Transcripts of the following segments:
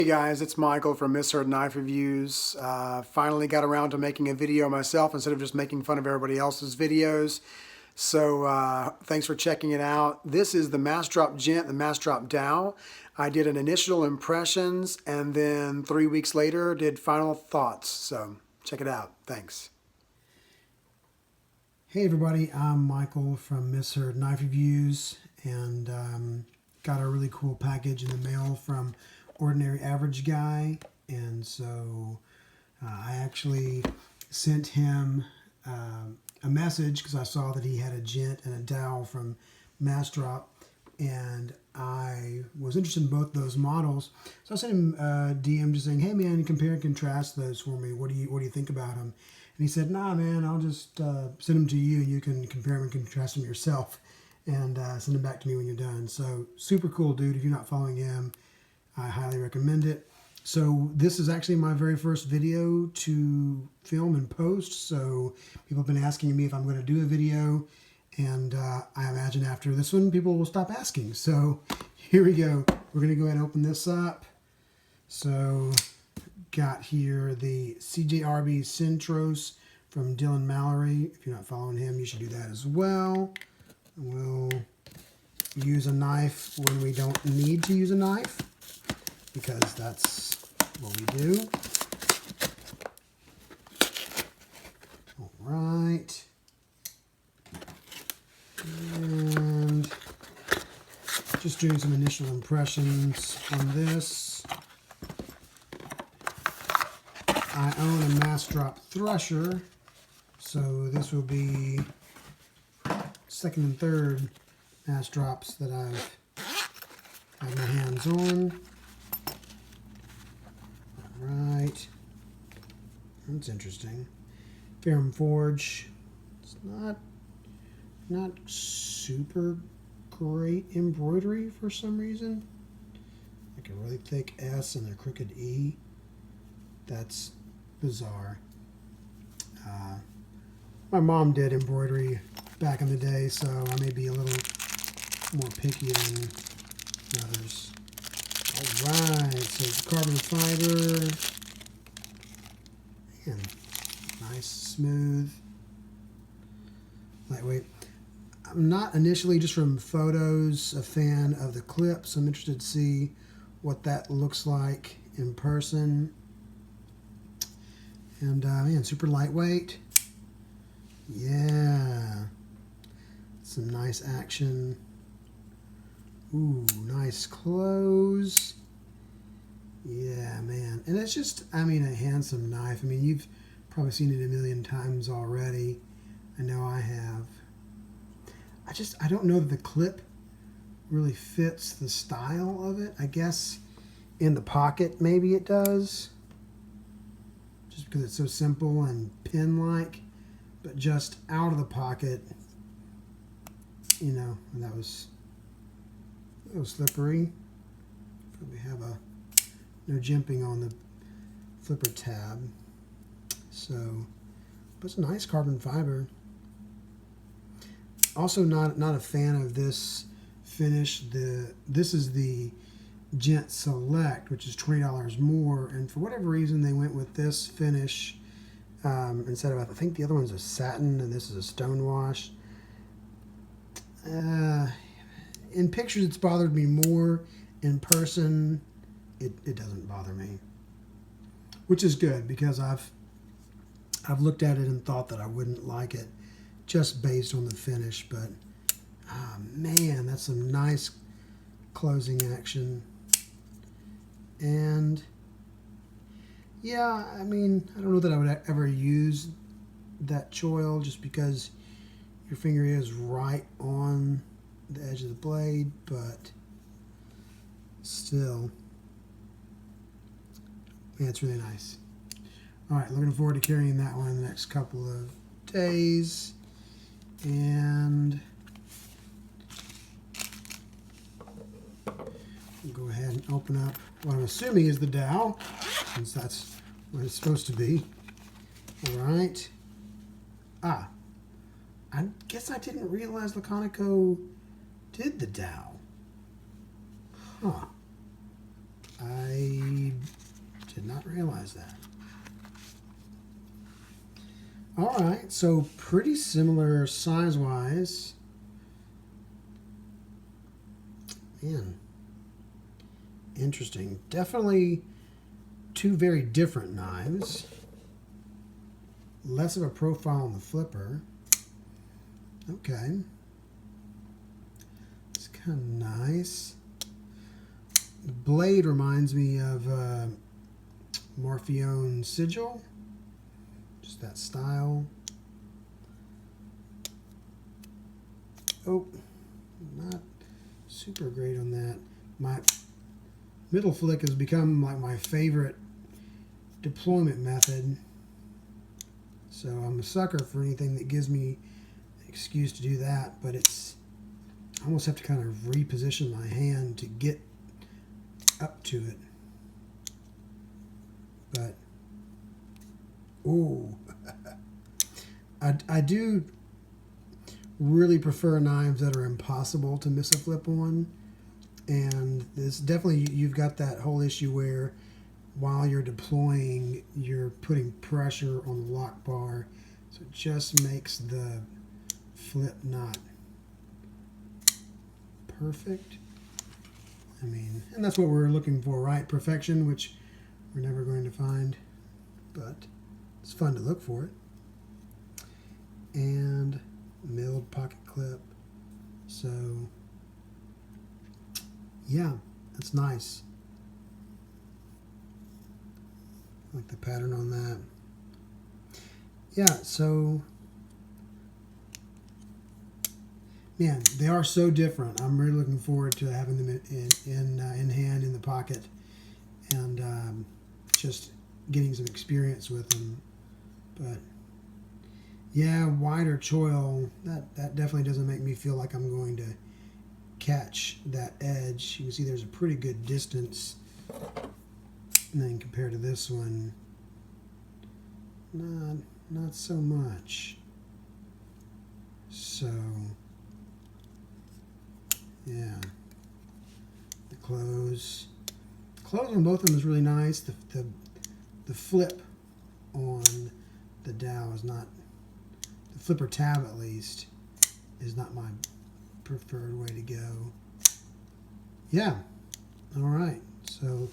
Hey guys, it's Michael from Misheard Knife Reviews. Finally got around to making a video myself instead of just making fun of everybody else's videos. So thanks for checking it out. This is the Mass Drop Gent, the Mass Drop Dao. I did an initial impressions and then 3 weeks later did final thoughts. So check it out. Thanks. Hey everybody, I'm Michael from Misheard Knife Reviews and got a really cool package in the mail from Ordinary Average Guy, and so I actually sent him a message because I saw that he had a Gent and a Dao from Mass Drop, and I was interested in both those models. So I sent him a DM just saying, "Hey man, compare and contrast those for me. What do you think about them?" And he said, "Nah man, I'll just send them to you. You can compare them and contrast them yourself, and send them back to me when you're done." So super cool dude. If you're not following him, I highly recommend it. So this is actually my very first video to film and post. So people have been asking me if I'm going to do a video. And I imagine after this one, people will stop asking. So here we go. We're going to go ahead and open this up. So got here the CJRB Centros from Dylan Mallory. If you're not following him, you should do that as well. We'll use a knife when we don't need to use a knife, because that's what we do. All right. And just doing some initial impressions on this. I own a Mass Drop Thresher, so this will be second and third Mass Drops that I've had my hands on. Right, that's interesting. Ferrum Forge. It's not super great embroidery for some reason. Like a really thick S and a crooked E. That's bizarre. My mom did embroidery back in the day, so I may be a little more picky than others. Alright, so it's carbon fiber. Man, nice, smooth, lightweight. I'm not initially, just from photos, a fan of the clip, so I'm interested to see what that looks like in person. And man, super lightweight. Yeah. Some nice action. Ooh, nice close. Yeah, man. And it's just, I mean, a handsome knife. I mean, you've probably seen it a million times already. I know I have. I don't know that the clip really fits the style of it. I guess in the pocket, maybe it does. Just because it's so simple and pin-like. But just out of the pocket, you know, and that was a little slippery. Probably have no jimping on the flipper tab. So, but it's a nice carbon fiber. Also, not a fan of this finish. This is the Gent Select, which is $20 more, and for whatever reason they went with this finish instead of, I think the other one's a satin and this is a stone wash. In pictures it's bothered me more. In person it doesn't bother me, which is good, because I've looked at it and thought that I wouldn't like it just based on the finish. But man, that's some nice closing action. And yeah, I mean, I don't know that I would ever use that choil, just because your finger is right on the edge of the blade, but still, man, it's really nice. All right, looking forward to carrying that one in the next couple of days. And we'll go ahead and open up what I'm assuming is the Dao, since that's what it's supposed to be. All right. I guess I didn't realize Laconico did the Dao. Huh. I did not realize that. All right, so pretty similar size-wise. Man, interesting. Definitely two very different knives. Less of a profile on the flipper. Okay. It's kind of nice. The blade reminds me of Morpheone Sigil. Just that style. Oh, not super great on that. My middle flick has become like my favorite deployment method. So I'm a sucker for anything that gives me an excuse to do that, but I almost have to kind of reposition my hand to get up to it. But, ooh, I do really prefer knives that are impossible to miss a flip on. And this definitely, you've got that whole issue where while you're deploying, you're putting pressure on the lock bar. So it just makes the flip not perfect. I mean, and that's what we're looking for, right? Perfection, which we're never going to find, but it's fun to look for it. And milled pocket clip. So yeah, that's nice. I like the pattern on that. Yeah, so man, they are so different. I'm really looking forward to having them in hand in the pocket, and just getting some experience with them. But yeah, wider choil, that definitely doesn't make me feel like I'm going to catch that edge. You can see there's a pretty good distance, and then compared to this one, not so much. So yeah, the close on both of them is really nice. The flip on the Dao is not, the flipper tab at least, is not my preferred way to go. Yeah, all right. So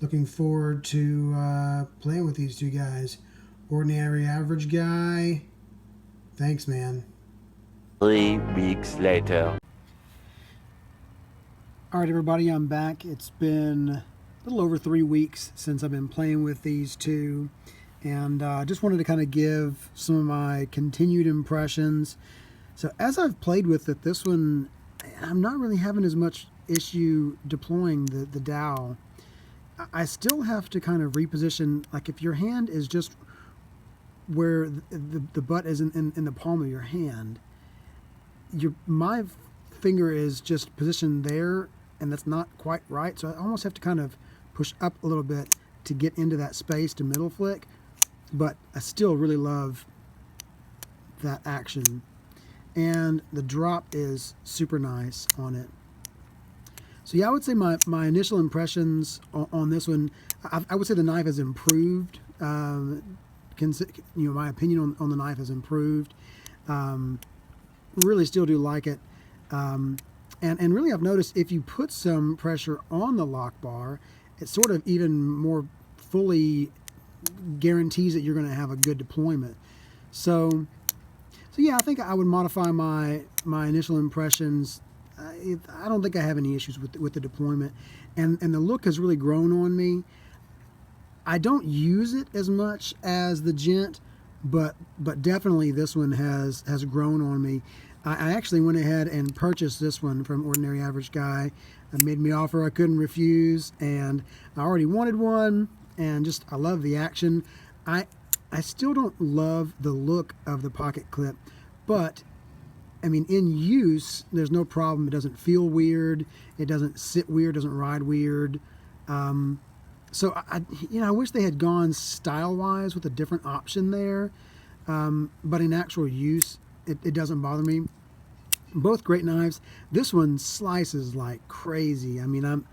looking forward to playing with these two guys. Ordinary Average Guy, thanks, man. 3 weeks later. All right, everybody, I'm back. It's been a little over 3 weeks since I've been playing with these two, and I just wanted to kind of give some of my continued impressions. So as I've played with it, this one, I'm not really having as much issue deploying the Dao. I still have to kind of reposition, like if your hand is just where the butt is in the palm of your hand, my finger is just positioned there, and that's not quite right. So I almost have to kind of push up a little bit to get into that space to middle flick. But I still really love that action. And the drop is super nice on it. So yeah, I would say my initial impressions on this one, I would say the knife has improved. My opinion on the knife has improved. Really still do like it. And really I've noticed if you put some pressure on the lock bar, it sort of even more fully guarantees that you're going to have a good deployment. So yeah, I think I would modify my initial impressions. I don't think I have any issues with the deployment, and the look has really grown on me. I don't use it as much as the Gent, but definitely this one has grown on me. I actually went ahead and purchased this one from Ordinary Average Guy. It made me offer I couldn't refuse, and I already wanted one, and just I love the action. I still don't love the look of the pocket clip, but I mean, in use, there's no problem. It doesn't feel weird. It doesn't sit weird. Doesn't ride weird. So I wish they had gone style-wise with a different option there. But in actual use, it doesn't bother me. Both great knives. This one slices like crazy. I mean,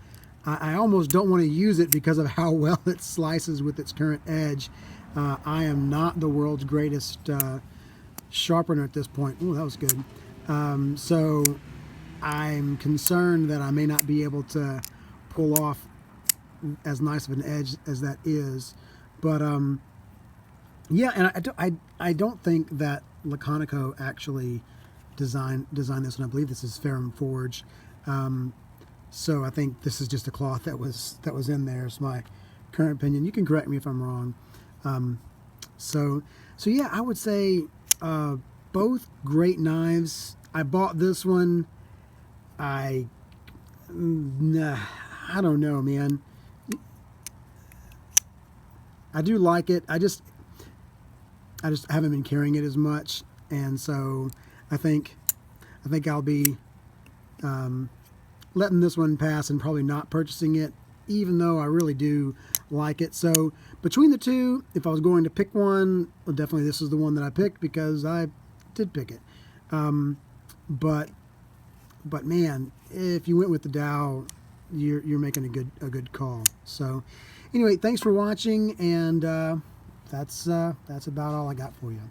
I almost don't want to use it because of how well it slices with its current edge. I am not the world's greatest sharpener at this point. Oh, that was good. So I'm concerned that I may not be able to pull off as nice of an edge as that is. But yeah, and I don't think that Laconico actually designed this, and I believe this is Ferrum Forge. So I think this is just a cloth that was in there. It's my current opinion. You can correct me if I'm wrong. So yeah, I would say both great knives. I bought this one. I don't know, man. I do like it. I just haven't been carrying it as much, and so I think I'll be letting this one pass and probably not purchasing it, even though I really do like it. So between the two, if I was going to pick one, well, definitely this is the one that I picked because I did pick it. But man, if you went with the Dao, you're making a good call. So anyway, thanks for watching, and that's about all I got for you.